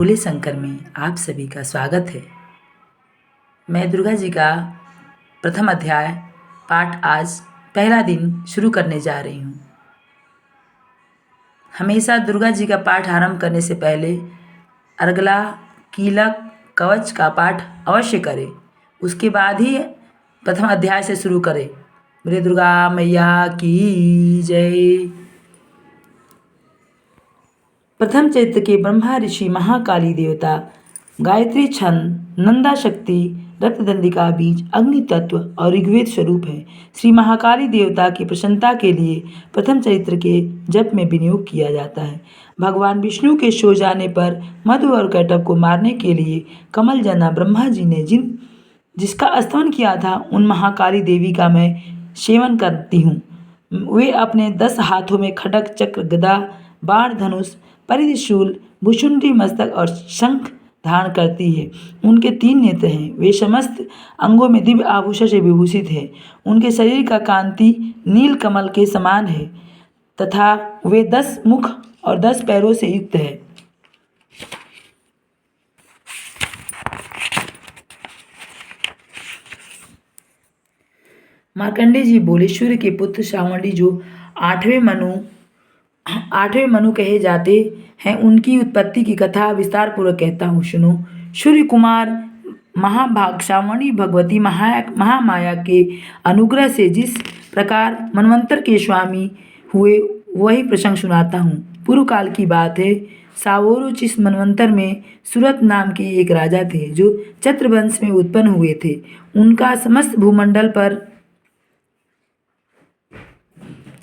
भोले शंकर में आप सभी का स्वागत है। मैं दुर्गा जी का प्रथम अध्याय पाठ आज पहला दिन शुरू करने जा रही हूँ। हमेशा दुर्गा जी का पाठ आरंभ करने से पहले अर्गला कीलक कवच का पाठ अवश्य करें, उसके बाद ही प्रथम अध्याय से शुरू करें। बोले दुर्गा मैया की जय। प्रथम चैत्र के ब्रह्मा ऋषि महाकाली देवता गायत्री छंद नंदा शक्ति रक्तदंडिका बीज अग्नि तत्व और ऋग्वेद स्वरूप है। श्री महाकाली देवता की प्रसन्नता के लिए प्रथम चैत्र के जप में विनियोग किया जाता है। भगवान विष्णु के सो जाने पर मधु और कैटभ को मारने के लिए कमल जना ब्रह्मा जी ने जिसका स्तवन किया था, उन महाकाली देवी का मैं सेवन करती हूँ। वे अपने 10 हाथों में खड्ग चक्र गदा बाण धनुष परिशूल भुषुंडी मस्तक और शंख धारण करती है। उनके 3 नेत्र हैं। वे समस्त अंगों में दिव्य आभूषण से विभूषित है। उनके शरीर का कांति नील कमल के समान है तथा वे 10 मुख और 10 पैरों से युक्त है। मार्कंडेय जी बोले, सूर्य के पुत्र श्रावणी जो आठवें मनु कहे जाते हैं, उनकी उत्पत्ति की कथा विस्तार पूर्वक कहता हूँ, सुनो। सूर्य कुमार महाभाग श्रावणी भगवती महामाया के अनुग्रह से जिस प्रकार मनवंतर के स्वामी हुए, वही प्रसंग सुनाता हूँ। पूर्व काल की बात है। सावोरुचिस मनवंतर में सूरत नाम के एक राजा थे जो चत्रवंश में उत्पन्न हुए थे। उनका समस्त भूमंडल पर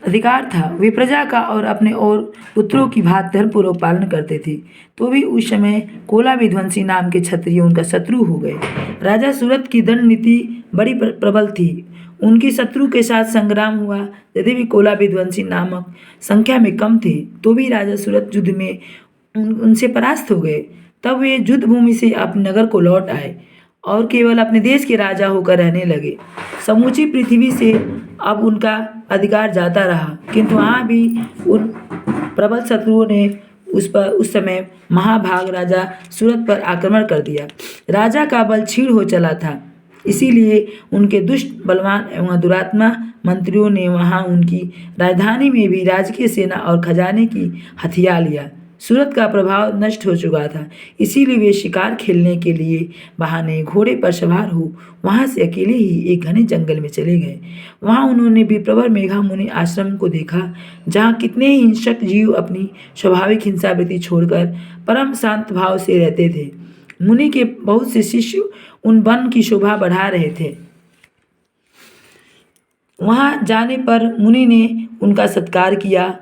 अधिकार था। वे प्रजा का और अपने और पुत्रों की भांति धर्मपूर्वक पालन करते थे। तो भी उस समय कोला विध्वंसी नाम के क्षत्रिय उनका शत्रु हो गए। राजा सूरत की दंड नीति बड़ी प्रबल थी। उनकी शत्रु के साथ संग्राम हुआ। यदि भी कोला विध्वंसी नामक संख्या में कम थे, तो भी राजा सूरत युद्ध में उनसे परास्त हो गए। तब वे युद्ध भूमि से अपने नगर को लौट आए और केवल अपने देश के राजा होकर रहने लगे। समूची पृथ्वी से अब उनका अधिकार जाता रहा, किंतु वहाँ भी उन प्रबल शत्रुओं ने उस समय महाभाग राजा सूरत पर आक्रमण कर दिया। राजा का बल क्षीण हो चला था, इसीलिए उनके दुष्ट बलवान एवं दुरात्मा मंत्रियों ने वहाँ उनकी राजधानी में भी राजकीय सेना और खजाने की हथिया लिया। सूरत का प्रभाव नष्ट हो चुका था, इसीलिए वे शिकार खेलने के लिए बहाने घोड़े पर सवार हो वहाँ से अकेले ही एक घने जंगल में चले गए। वहाँ उन्होंने विप्रवर मेघा मुनि आश्रम को देखा, जहाँ कितने ही हिंसक जीव अपनी स्वाभाविक हिंसावृत्ति छोड़कर परम शांत भाव से रहते थे। मुनि के बहुत से शिष्य उन वन की शोभा बढ़ा रहे थे। वहाँ जाने पर मुनि ने उनका सत्कार किया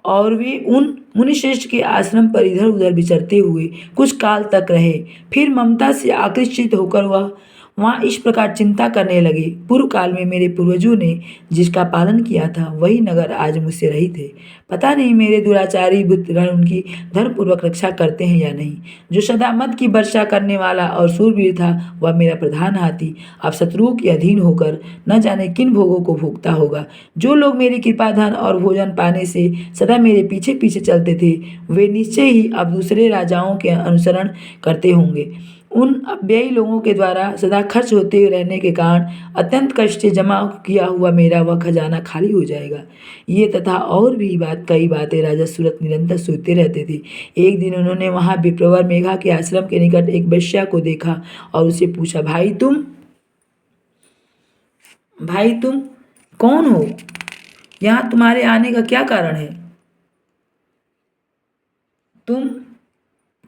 और वे उन मुनिश्रेष्ठ के आश्रम पर इधर उधर विचरते हुए कुछ काल तक रहे। फिर ममता से आकृष्ट होकर वह वहाँ इस प्रकार चिंता करने लगे, पूर्व काल में मेरे पूर्वजों ने जिसका पालन किया था, वही नगर आज मुझसे रहित है। पता नहीं मेरे दुराचारी बुद्धगण उनकी धर्मपूर्वक रक्षा करते हैं या नहीं। जो सदा मद की वर्षा करने वाला और सूरवीर था, वह मेरा प्रधान हाथी अब शत्रुओं के अधीन होकर न जाने किन भोगों को भोगता होगा। जो लोग मेरी कृपा धन और भोजन पाने से सदा मेरे पीछे पीछे चलते थे, वे निश्चय ही अब दूसरे राजाओं के अनुसरण करते होंगे। उन व्ययी लोगों के द्वारा सदा खर्च होते रहने के कारण अत्यंत कष्ट से जमा किया हुआ मेरा वह खजाना खाली हो जाएगा। ये तथा और भी कई बातें राजा सूरत निरंतर सोचते रहते थे। एक दिन उन्होंने वहाँ विप्रवर मेघा के आश्रम के निकट एक वैश्या को देखा और उससे पूछा, भाई तुम कौन हो? यहाँ तुम्हारे आने का क्या कारण है? तुम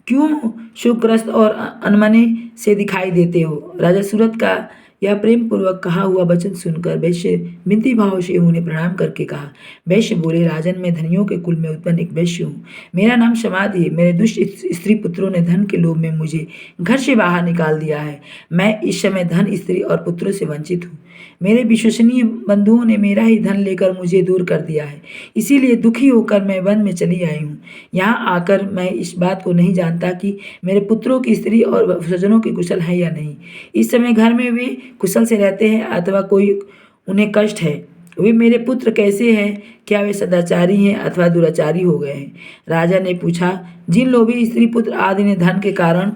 क्यों शोकग्रस्त और अनमने से दिखाई देते हो? राजा सूरत का यह प्रेम पूर्वक कहा हुआ वचन सुनकर वैश्य विनती भाव से उन्हें प्रणाम करके कहा। वैश्य बोले, राजन, मैं धनियों के कुल में उत्पन्न एक वैश्य हूँ। मेरा नाम समाधि है। मेरे दुष्ट स्त्री पुत्रों ने धन के लोभ में मुझे घर से बाहर निकाल दिया है। मैं इस समय धन, स्त्री और पुत्रों से वंचित हूँ। मेरे विश्वसनीय बंधुओं ने मेरा ही धन लेकर मुझे दूर कर दिया है, इसीलिए दुखी होकर मैं वन में चली आई हूँ। यहाँ आकर मैं इस बात को नहीं जानता कि मेरे पुत्रों की स्त्री और स्वजनों की कुशल है या नहीं। इस समय घर में वे कुशल से रहते हैं अथवा कोई उन्हें कष्ट है। वे मेरे पुत्र कैसे हैं? क्या वे सदाचारी हैं अथवा दुराचारी हो गए हैं? राजा ने पूछा, जिन लोभी स्त्री पुत्र आदि ने धन के कारण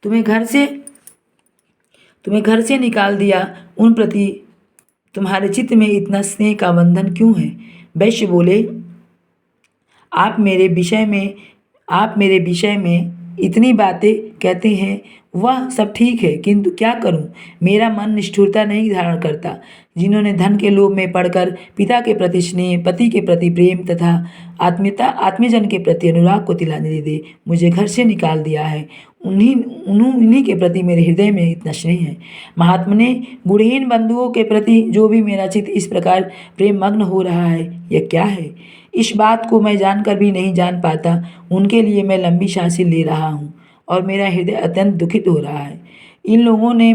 तुम्हें घर से निकाल दिया, उन प्रति तुम्हारे चित्त में इतना स्नेह का बंधन क्यों है? वैश्य बोले, आप मेरे विषय में इतनी बातें कहते हैं, वह सब ठीक है, किंतु क्या करूं? मेरा मन निष्ठुरता नहीं धारण करता। जिन्होंने धन के लोभ में पड़कर पिता के प्रति स्नेह, पति के प्रति प्रेम तथा आत्मीजन के प्रति अनुराग को तिलांजलि दे मुझे घर से निकाल दिया है, उन्हीं के प्रति मेरे हृदय में इतना स्नेह है। महात्मने, गुणहीन बंधुओं के प्रति जो भी मेरा चित्त इस प्रकार प्रेम मग्न हो रहा है, यह क्या है? इस बात को मैं जानकर भी नहीं जान पाता। उनके लिए मैं लंबी सांसें ले रहा हूँ और मेरा हृदय अत्यंत दुखित हो रहा है। इन लोगों ने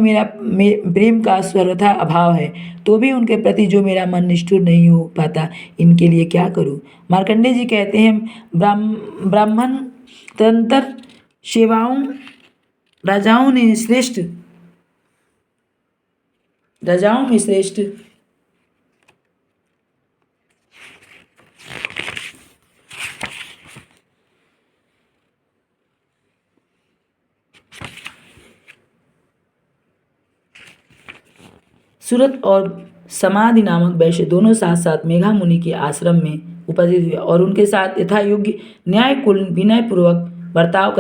प्रेम का सर्वथा अभाव है, तो भी उनके प्रति जो मेरा मन निष्ठुर नहीं हो पाता, इनके लिए क्या करूं? मार्कंडेय जी कहते हैं, ब्राह्मण तदंतर सेवाओं राजाओं में श्रेष्ठ सूरत और समाधि नामक वैश्य दोनों साथ साथ मेघा मुनि के आश्रम में उपस्थित हुए और उनके साथ यथा योग्य न्यायपूर्ण विनयपूर्वक बर्ताव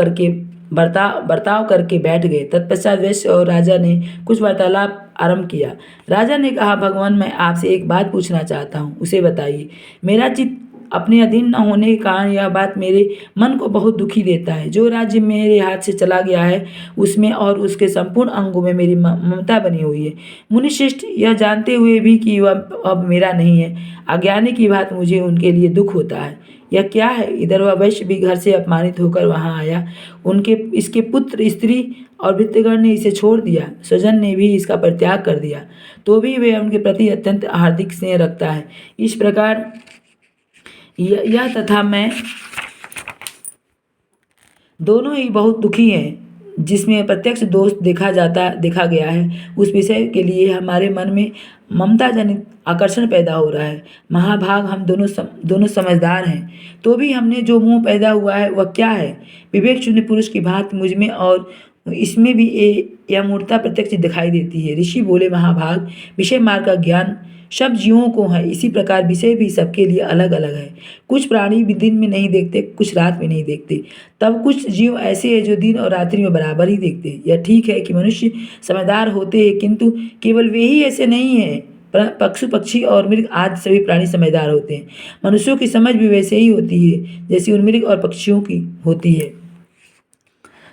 करके बैठ गए। तत्पश्चात वैश्य और राजा ने कुछ वार्तालाप आरंभ किया। राजा ने कहा, भगवान, मैं आपसे एक बात पूछना चाहता हूँ, उसे बताइए। मेरा चित्त अपने अधीन न होने के कारण यह बात मेरे मन को बहुत दुखी देता है। जो राज्य मेरे हाथ से चला गया है, उसमें और उसके संपूर्ण अंगों में मेरी ममता बनी हुई है। मुनिश्रेष्ठ, यह जानते हुए भी कि वह अब मेरा नहीं है, अज्ञानी की बात मुझे उनके लिए दुख होता है। यह क्या है? इधर वह वैश्य भी घर से अपमानित होकर वहां आया। इसके पुत्र, स्त्री और भृत्यगण ने इसे छोड़ दिया, स्वजन ने भी इसका परित्याग कर दिया, तो भी वे उनके प्रति अत्यंत हार्दिक स्नेह रखता है। इस प्रकार यह तथा मैं दोनों ही बहुत दुखी हैं, जिसमें प्रत्यक्ष दोष देखा गया है, उस विषय के लिए हमारे मन में ममता जनित आकर्षण पैदा हो रहा है। महाभाग, हम दोनों समझदार हैं, तो भी हमने जो मोह पैदा हुआ है वह क्या है? विवेक शून्य पुरुष की भांति मुझ में और इसमें भी यह मूर्ता प्रत्यक्ष दिखाई देती है। ऋषि बोले, महाभाग, विषय मार्ग का ज्ञान सब जीवों को है, इसी प्रकार विषय भी सबके लिए अलग अलग है। कुछ प्राणी भी दिन में नहीं देखते, कुछ रात में नहीं देखते, तब कुछ जीव ऐसे हैं जो दिन और रात्रि में बराबर ही देखते हैं। यह ठीक है कि मनुष्य समझदार होते हैं, किंतु केवल वे ही ऐसे नहीं हैं। पशु पक्षी और मृग आदि सभी प्राणी समझदार होते हैं। मनुष्यों की समझ भी वैसे ही होती है जैसी उन मृग और पक्षियों की होती है,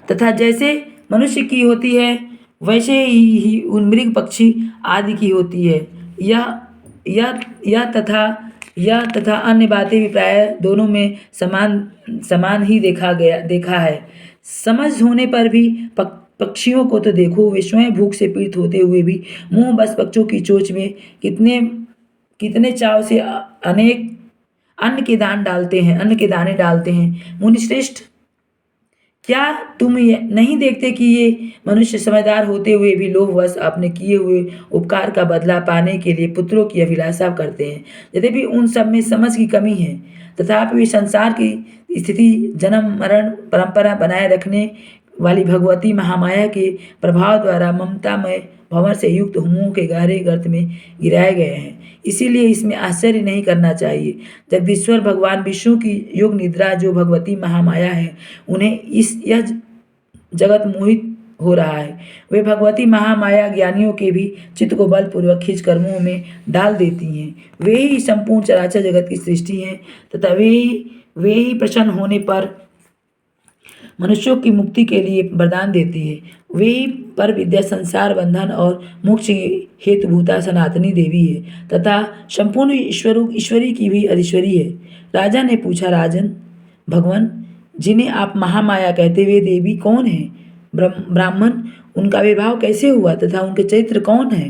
तथा जैसे मनुष्य की होती है वैसे ही उन मृग पक्षी आदि की होती है। यह तथा अन्य बातें भी प्राय दोनों में समान ही देखा है। समझ होने पर भी पक्षियों को तो देखो, वे स्वयं भूख से पीड़ित होते हुए भी मुंह बस पक्षियों की चोंच में कितने चाव से अनेक अन्न के दाने डालते हैं। मुनिश्रेष्ठ, क्या तुम ये नहीं देखते कि ये मनुष्य समझदार होते हुए भी लोभवश अपने किए हुए उपकार का बदला पाने के लिए पुत्रों की अभिलाषा करते हैं? यद्यपि उन सब में समझ की कमी है, तथापि वे संसार की स्थिति, जन्म मरण परंपरा बनाए रखने वाली भगवती महामाया के प्रभाव द्वारा ममतामय भंवर से युक्त मुंह के गहरे गर्त में गिराए गए हैं। इसीलिए इसमें आश्चर्य नहीं करना चाहिए। जगदीश्वर भगवान विष्णु की योग निद्रा जो भगवती महामाया है, उन्हें यह जगत मोहित हो रहा है। वे भगवती महामाया ज्ञानियों के भी चित्त को बलपूर्वक खींच कर मुंह में डाल देती हैं। वे ही संपूर्ण चराचर जगत की सृष्टि हैं, तथा वे ही प्रसन्न होने पर मनुष्यों की मुक्ति के लिए वरदान देती है। वे ही पर विद्या, संसार बंधन और मोक्ष की हेतुभूता सनातनी देवी है, तथा संपूर्ण ईश्वरी की भी अधीश्वरी है। राजा ने पूछा, राजन भगवान, जिन्हें आप महामाया कहते हुए देवी कौन है? ब्राह्मण, उनका विवाह कैसे हुआ तथा उनके चरित्र कौन है?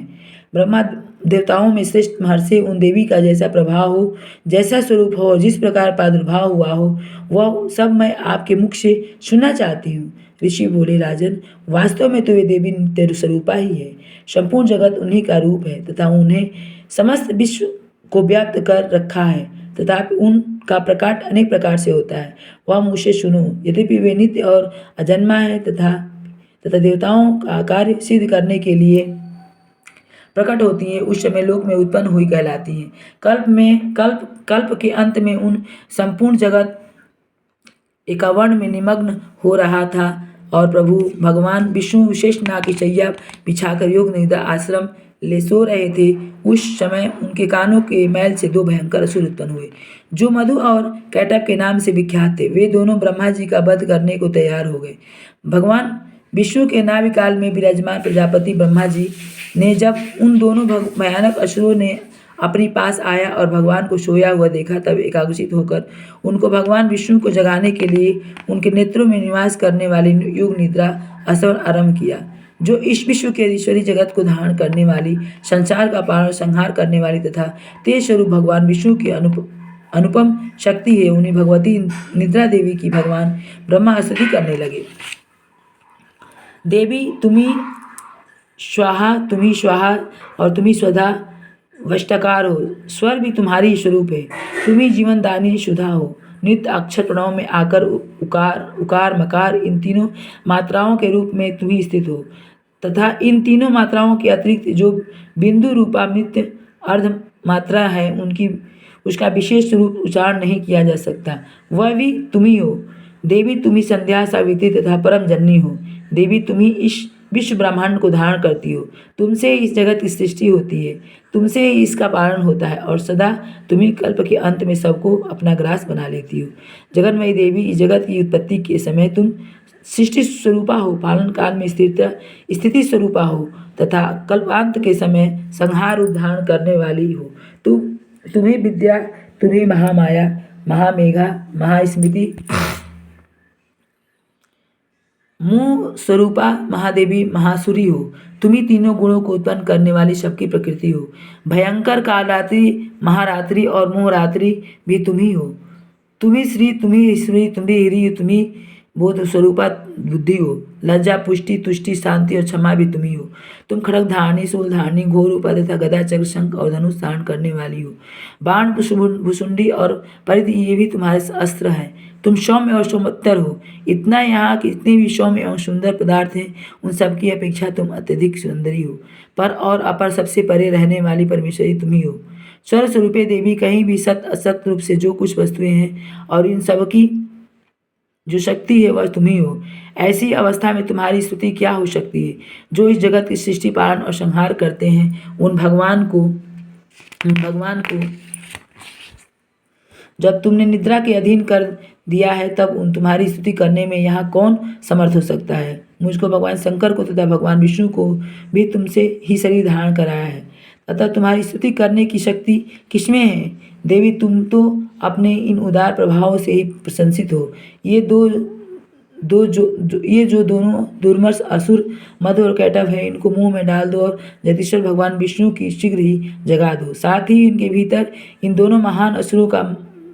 देवताओं में श्रेष्ठ महर्षि उन देवी का जैसा प्रभाव हो, जैसा स्वरूप हो और जिस प्रकार प्रादुर्भाव हुआ हो, वह सब मैं आपके मुख से सुनना चाहती हूँ। ऋषि बोले, राजन, वास्तव में तो वे देवी नित्य स्वरूपा ही है। संपूर्ण जगत उन्हीं का रूप है तथा उन्हें समस्त विश्व को व्याप्त कर रखा है, तथापि उनका प्रकाट अनेक प्रकार से होता है। वह मुझसे सुनो। यद्यपि वे नित्य और अजन्मा है तथा देवताओं का कार्य सिद्ध करने के लिए प्रकट होती हैं, उस समय लोक में उत्पन्न हुई कहलाती हैं। कल्प के अंत में उन संपूर्ण जगत एकावर्ण में निमग्न हो रहा था और प्रभु भगवान विष्णु विशेष नाग की शैया बिछाकर योग निद्रा आश्रम ले सो रहे थे। उस समय उनके कानों के मैल से दो भयंकर असुर उत्पन्न हुए, जो मधु और कैटभ के नाम से विख्यात थे। वे दोनों ब्रह्मा जी का वध करने को तैयार हो गए। भगवान विष्णु के नाभि काल में विराजमान प्रजापति ब्रह्मा जी ने जब उन दोनों भयानक असुरों ने अपने पास आया और भगवान को सोया हुआ देखा, तब एकाग्रचित होकर उनको भगवान विष्णु को जगाने के लिए उनके नेत्रों में निवास करने वाली योग निद्रा आश्रम आरंभ किया, जो इस विश्व के ईश्वरी जगत को धारण करने वाली, संसार का पालन संहार करने वाली तथा तेज स्वरूप भगवान विष्णु की अनुपम शक्ति है। उन्हें भगवती निद्रा देवी की भगवान ब्रह्मा स्तुति करने लगे। देवी तुम्ही स्वाहा और तुम्ही स्वधा वष्टकार हो। स्वर भी तुम्हारी ही स्वरूप है। तुम्ही जीवन दानी शुद्धा हो। नित्य अक्षर प्रणव में आकर उकार मकार इन तीनों मात्राओं के रूप में तुम्ही स्थित हो, तथा इन तीनों मात्राओं के अतिरिक्त जो बिंदु रूपा नित्य अर्ध मात्रा है, उसका विशेष रूप उच्चारण नहीं किया जा सकता, वह भी तुम्ही हो। देवी तुम्ही संध्या सावित्री तथा परम जननी हो। देवी तुम्ही इस विश्व ब्रह्मांड को धारण करती हो। तुमसे इस जगत की सृष्टि होती है, तुमसे ही इसका पालन होता है और सदा तुम्ही कल्प के अंत में सबको अपना ग्रास बना लेती हो। जगन्मयी देवी, इस जगत की उत्पत्ति के समय तुम सृष्टि स्वरूपा हो, पालन काल में स्थिति स्वरूपा हो तथा कल्पांत के समय संहार रूप धारण करने वाली हो। तुम्हें विद्या, तुम्हें महामाया, महामेघा, महास्मृति, मूल स्वरूपा महादेवी, महासुरी हो। तुम्ही तीनों गुणों को उत्पन्न करने वाली सबकी प्रकृति हो। भयंकर कालरात्रि, महारात्रि और मोहरात्रि भी तुम्ही हो। तुम्ही श्री, तुम्ही ईश्वरी, तुम्ही हिरी, तुम्ही बोध स्वरूपा बुद्धि हो। लज्जा, पुष्टि, तुष्टि, शांति और क्षमा भी तुम्ही हो। तुम खड़ग धारणी, शूल धारणी, घोर रूपा तथा गदा, चक्र, शंख और धनुष धारण करने वाली हो। बाण, भुसुंडी और परिधि ये भी तुम्हारे अस्त्र हैं। तुम सौम्य और सौम्योत्तर हो। इतना यहाँ कि जितने भी सौम्य एवं सुंदर पदार्थ हैं, उन सबकी अपेक्षा तुम अत्यधिक सुंदरी हो। पर और अपर सबसे परे रहने वाली परमेश्वरी तुम्ही हो। स्वर स्वरूपे देवी, कहीं भी सत असत रूप से जो कुछ वस्तुएं हैं और इन सब की जो शक्ति है वह तुम्ही हो। ऐसी अवस्था में तुम्हारी स्तुति क्या हो सकती है। जो इस जगत की सृष्टि पालन और संहार करते हैं, उन भगवान को जब तुमने निद्रा के अधीन कर दिया है, तब उन तुम्हारी स्तुति करने में यहाँ कौन समर्थ हो सकता है। मुझको भगवान शंकर को तथा भगवान विष्णु को भी तुमसे ही शरीर धारण कराया है, तथा तुम्हारी स्तुति करने की शक्ति किसमें है। देवी, तुम तो अपने इन उदार प्रभावों से ही प्रशंसित हो। ये जो दोनों दुर्मर्ष असुर मधु और कैटभ है, इनको मुंह में डाल दो और जगदीश्वर भगवान विष्णु की शीघ्र ही जगा दो। साथ ही इनके भीतर इन दोनों महान असुरों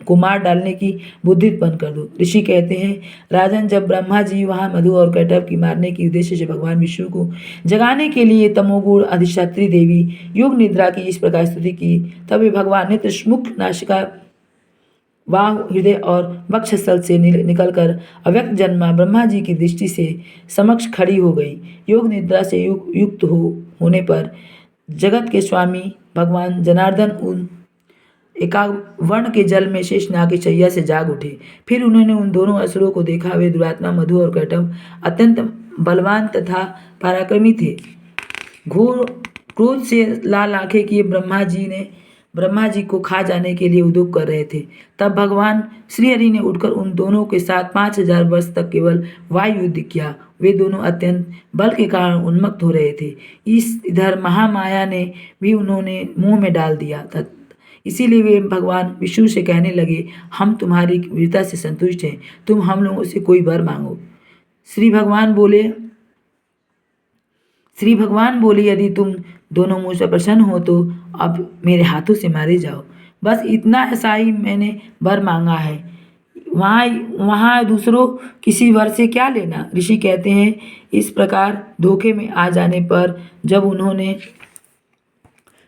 को मार डालने की बुद्धि उत्पन्न कर दो। ऋषि कहते हैं, राजन, जब ब्रह्मा जी वहाँ मधु और कैटभ की मारने के उद्देश्य से भगवान विष्णु को जगाने के लिए तमोगुण अधिष्ठात्री देवी योग निद्रा की इस प्रकार स्तुति की, तब वे भगवान नेत्र, मुख, नासिका, वाह, हृदय और वक्षस्थल से निकलकर अव्यक्त जन्मा ब्रह्मा जी की दृष्टि से समक्ष खड़ी हो गई। योग निद्रा से युक्त होने पर जगत के स्वामी भगवान जनार्दन उन एकावर्ण के जल में शेषनाग की शैया से जाग उठे। फिर उन्होंने उन दोनों असुरों को देखा। वे दुरात्मा मधु और कैटभ अत्यंत बलवान तथा पराक्रमी थे। घोर क्रोध से लाल आंखें किए ब्रह्मा जी को खा जाने के लिए उद्योग कर रहे थे। तब भगवान श्रीहरि ने उठकर उन दोनों के साथ 5000 वर्ष तक केवल वायु युद्ध किया। वे दोनों अत्यंत बल के कारण उन्मत्त हो रहे थे। इधर महामाया ने भी उन्होंने मुंह में डाल दिया था। इसीलिए वे भगवान विष्णु से कहने लगे, हम तुम्हारी वीरता से संतुष्ट हैं, तुम हम लोगों से कोई वर मांगो। श्री श्री भगवान बोले, यदि तुम दोनों मुझसे प्रसन्न हो तो अब मेरे हाथों से मारे जाओ। बस इतना ऐसा ही मैंने वर मांगा है, वहाँ वहाँ दूसरों किसी वर से क्या लेना। ऋषि कहते हैं, इस प्रकार धोखे में आ जाने पर जब उन्होंने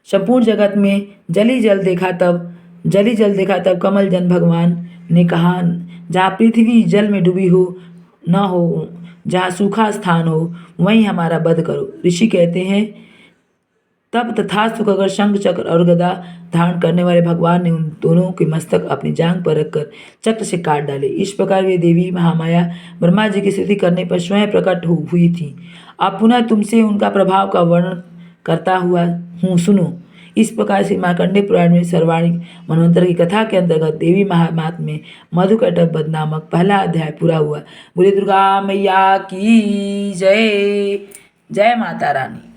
संपूर्ण जगत में जली जल देखा तब कमल जन भगवान ने कहा, जहाँ पृथ्वी जल में डूबी हो न हो, जहाँ सूखा स्थान हो, वहीं हमारा वध करो। ऋषि कहते हैं, तब तथास्तु कहकर शंख चक्र और गदा धारण करने वाले भगवान ने उन दोनों के मस्तक अपनी जांघ पर रखकर चक्र से काट डाले। इस प्रकार वे देवी महामाया ब्रह्मा जी की स्तुति करने पर स्वयं प्रकट हुई थी। अब पुनः तुमसे उनका प्रभाव का वर्णन करता हुआ हूँ, सुनो। इस प्रकार से मार्कंडेय पुराण में सर्वाणिक मनवंतर की कथा के अंतर्गत देवी महात्म्य में मधुकैटभ वध नामक पहला अध्याय पूरा हुआ। बोले दुर्गा मैया की जय। जय माता रानी।